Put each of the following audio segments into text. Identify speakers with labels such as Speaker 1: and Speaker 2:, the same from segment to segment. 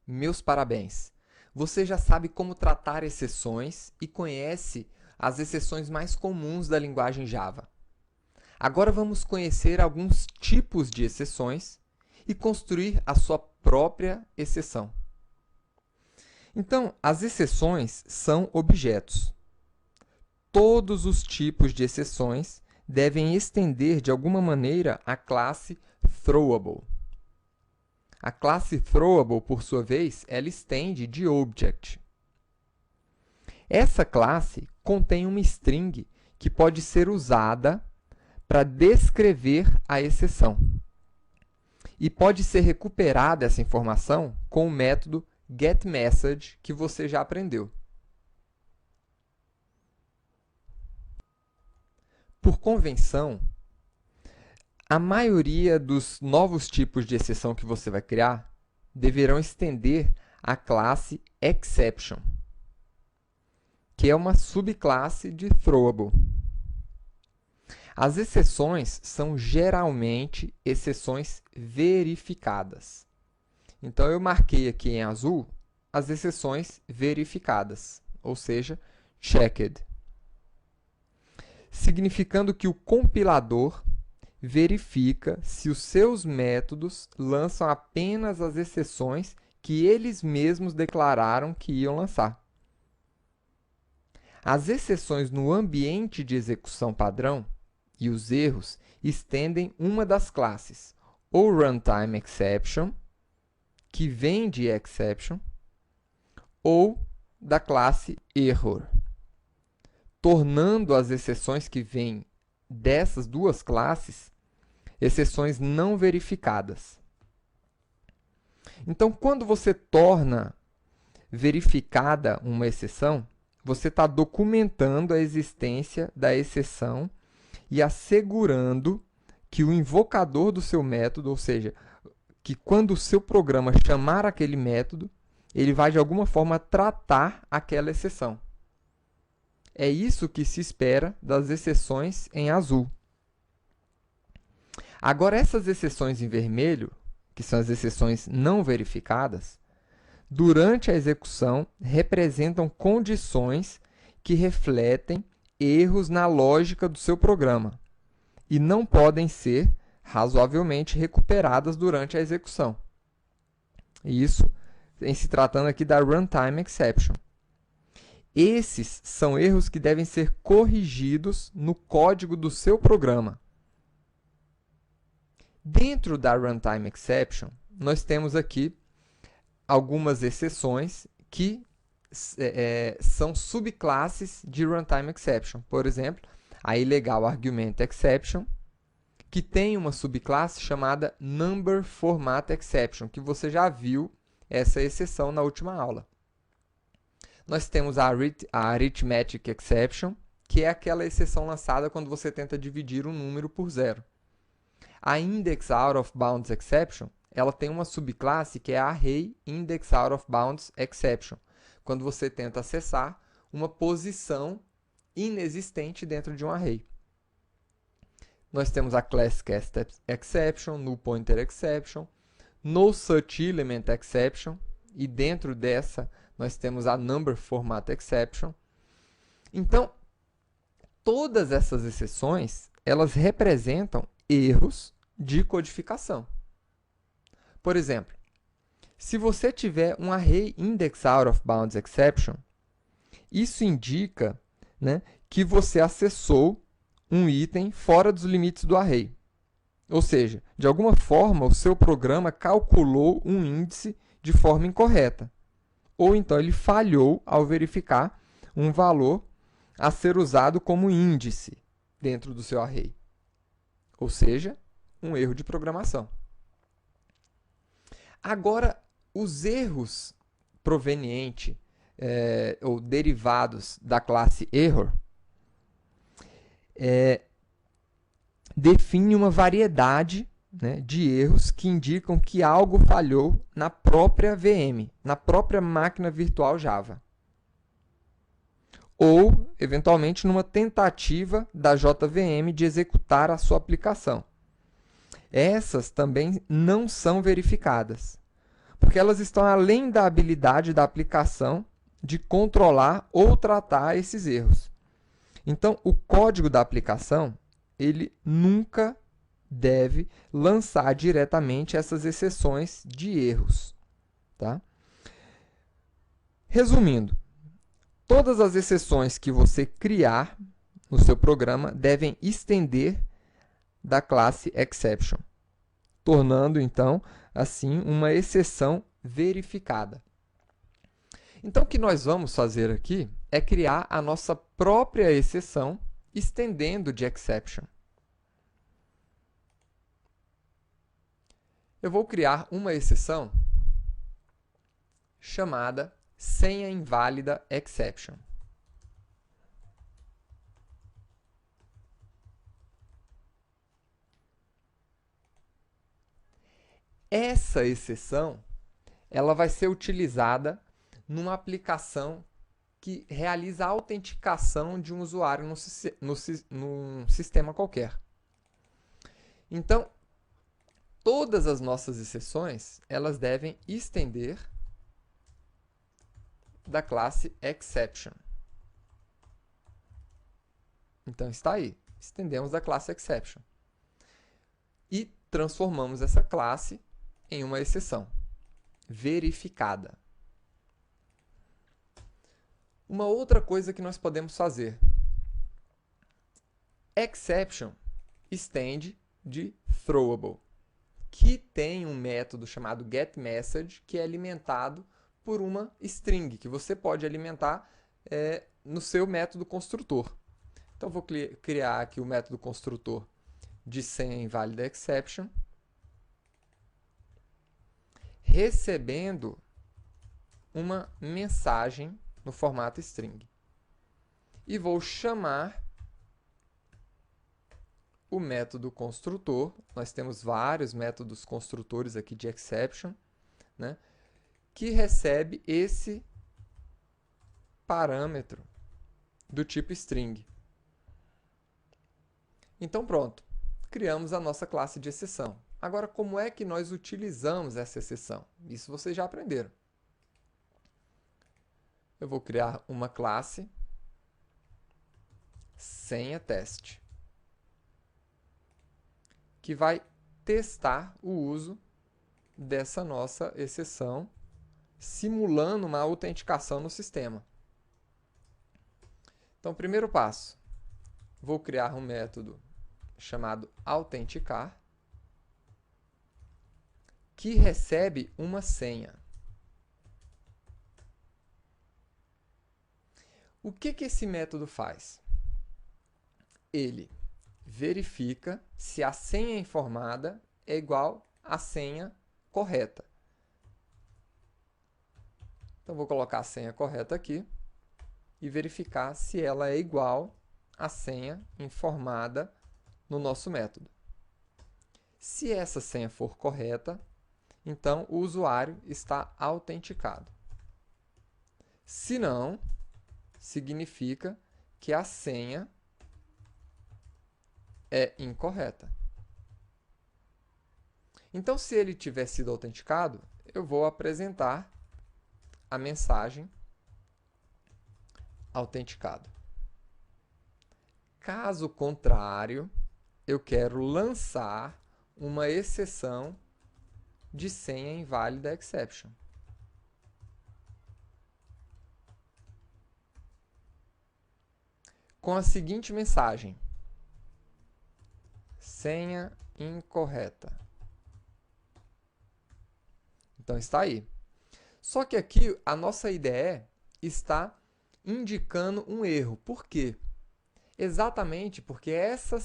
Speaker 1: Meus parabéns! Você já sabe como tratar exceções e conhece as exceções mais comuns da linguagem Java. Agora vamos conhecer alguns tipos de exceções e construir a sua própria exceção. Então, as exceções são objetos. Todos os tipos de exceções devem estender de alguma maneira a classe Throwable. A classe Throwable, por sua vez, ela estende de Object. Essa classe contém uma string que pode ser usada para descrever a exceção. E pode ser recuperada essa informação com o método getMessage que você já aprendeu. Por convenção, a maioria dos novos tipos de exceção que você vai criar deverão estender a classe Exception, que é uma subclasse de Throwable. As exceções são geralmente exceções verificadas. Então, eu marquei aqui em azul as exceções verificadas, ou seja, checked, significando que o compilador verifica se os seus métodos lançam apenas as exceções que eles mesmos declararam que iam lançar. As exceções no ambiente de execução padrão e os erros estendem uma das classes, ou Runtime Exception, que vem de Exception, ou da classe Error, tornando as exceções que vêm dessas duas classes exceções não verificadas. Então, quando você torna verificada uma exceção, você está documentando a existência da exceção e assegurando que o invocador do seu método, ou seja, que quando o seu programa chamar aquele método, ele vai de alguma forma tratar aquela exceção. É isso que se espera das exceções em azul. Agora, essas exceções em vermelho, que são as exceções não verificadas, durante a execução representam condições que refletem erros na lógica do seu programa e não podem ser razoavelmente recuperadas durante a execução. Isso em se tratando aqui da Runtime Exception. Esses são erros que devem ser corrigidos no código do seu programa. Dentro da Runtime Exception, nós temos aqui algumas exceções que são subclasses de Runtime Exception. Por exemplo, a Illegal Argument Exception, que tem uma subclasse chamada Number Format Exception, que você já viu essa exceção na última aula. Nós temos a Arithmetic Exception, que é aquela exceção lançada quando você tenta dividir um número por zero. A Index Out of Bounds Exception, ela tem uma subclasse que é a Array Index Out of Bounds Exception, quando você tenta acessar uma posição inexistente dentro de um array. Nós temos a Class Cast Exception, Null Pointer Exception, No Such Element Exception, e dentro dessa nós temos a Number Format Exception. Então, todas essas exceções, elas representam erros de codificação. Por exemplo, se você tiver um Array Index Out of Bounds Exception, isso indica, né, que você acessou um item fora dos limites do array. Ou seja, de alguma forma, o seu programa calculou um índice de forma incorreta. Ou então ele falhou ao verificar um valor a ser usado como índice dentro do seu array. Ou seja, um erro de programação. Agora, os erros provenientes ou derivados da classe Error definem uma variedade, né, de erros que indicam que algo falhou na própria VM, na própria máquina virtual Java. Ou, eventualmente, numa tentativa da JVM de executar a sua aplicação. Essas também não são verificadas. Porque elas estão além da habilidade da aplicação de controlar ou tratar esses erros. Então, o código da aplicação, ele nunca deve lançar diretamente essas exceções de erros. Tá? Resumindo, todas as exceções que você criar no seu programa devem estender da classe exception, tornando, então, assim, uma exceção verificada. Então, o que nós vamos fazer aqui é criar a nossa própria exceção estendendo de exception. Eu vou criar uma exceção chamada senha inválida exception. Essa exceção ela vai ser utilizada numa aplicação que realiza a autenticação de um usuário num sistema qualquer. Então, todas as nossas exceções elas devem estender da classe exception. Então, está aí. Estendemos da classe exception. E transformamos essa classe em uma exceção verificada. Uma outra coisa que nós podemos fazer. Exception estende de throwable, que tem um método chamado getMessage, que é alimentado por uma string, que você pode alimentar no seu método construtor. Então, vou criar aqui o método construtor de senha inválida exception, recebendo uma mensagem no formato string. E vou chamar o método construtor. Nós temos vários métodos construtores aqui de exception, né, que recebe esse parâmetro do tipo string. Então, pronto. Criamos a nossa classe de exceção. Agora, como é que nós utilizamos essa exceção? Isso vocês já aprenderam. Eu vou criar uma classe senha teste, que vai testar o uso dessa nossa exceção, simulando uma autenticação no sistema. Então, primeiro passo, vou criar um método chamado autenticar, que recebe uma senha. O que esse método faz? Ele verifica se a senha informada é igual à senha correta. Então, vou colocar a senha correta aqui e verificar se ela é igual à senha informada no nosso método. Se essa senha for correta, então o usuário está autenticado. Se não, significa que a senha é incorreta. Então, se ele tiver sido autenticado, eu vou apresentar a mensagem autenticado. Caso contrário, eu quero lançar uma exceção de senha inválida exception. Com a seguinte mensagem: senha incorreta. Então, está aí. Só que aqui a nossa IDE está indicando um erro. Por quê? Exatamente porque essa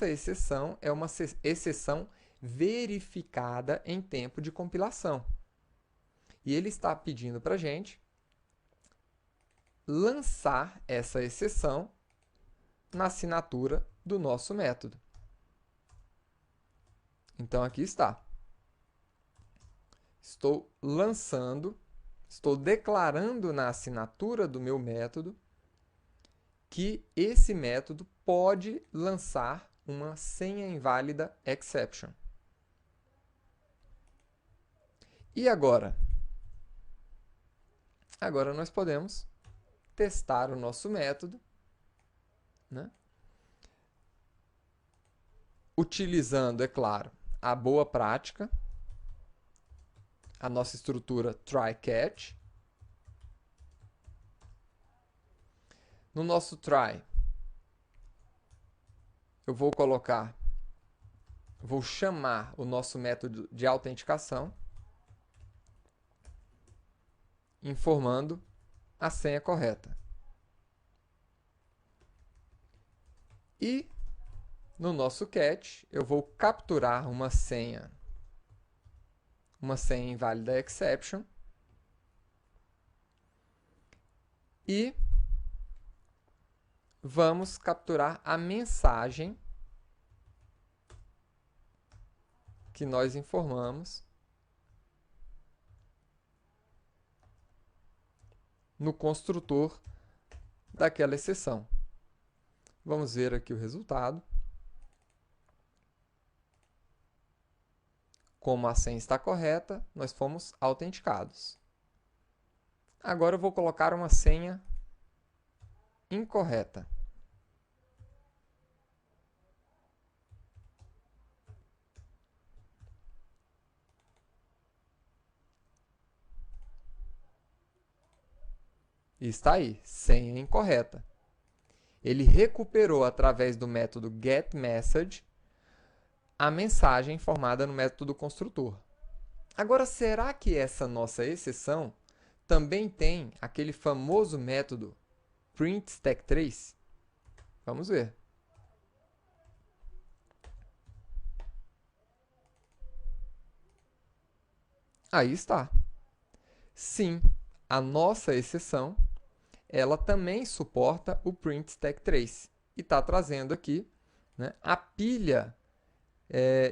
Speaker 1: exceção é uma exceção verificada em tempo de compilação. E ele está pedindo para a gente lançar essa exceção na assinatura do nosso método. Então, aqui está. Estou lançando, estou declarando na assinatura do meu método que esse método pode lançar uma senha inválida exception. E agora? Agora nós podemos testar o nosso método, né? Utilizando, é claro, a boa prática, a nossa estrutura try-catch. No nosso try, eu vou chamar o nosso método de autenticação, informando a senha correta. E no nosso catch, eu vou capturar uma senha inválida exception, e vamos capturar a mensagem que nós informamos no construtor daquela exceção. Vamos ver aqui o resultado. Como a senha está correta, nós fomos autenticados. Agora eu vou colocar uma senha incorreta. E está aí, senha incorreta. Ele recuperou através do método getMessage a mensagem formada no método construtor. Agora, será que essa nossa exceção também tem aquele famoso método printStack3? Vamos ver. Aí está. Sim, a nossa exceção, ela também suporta o printStack3 e está trazendo aqui, né, a pilha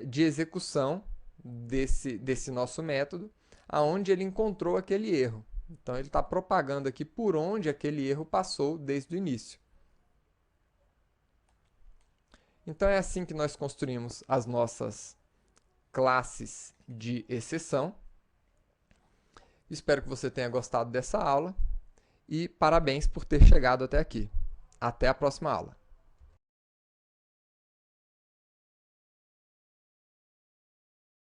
Speaker 1: de execução desse nosso método, aonde ele encontrou aquele erro. Então, ele está propagando aqui por onde aquele erro passou desde o início. Então, é assim que nós construímos as nossas classes de exceção. Espero que você tenha gostado dessa aula e parabéns por ter chegado até aqui. Até a próxima aula.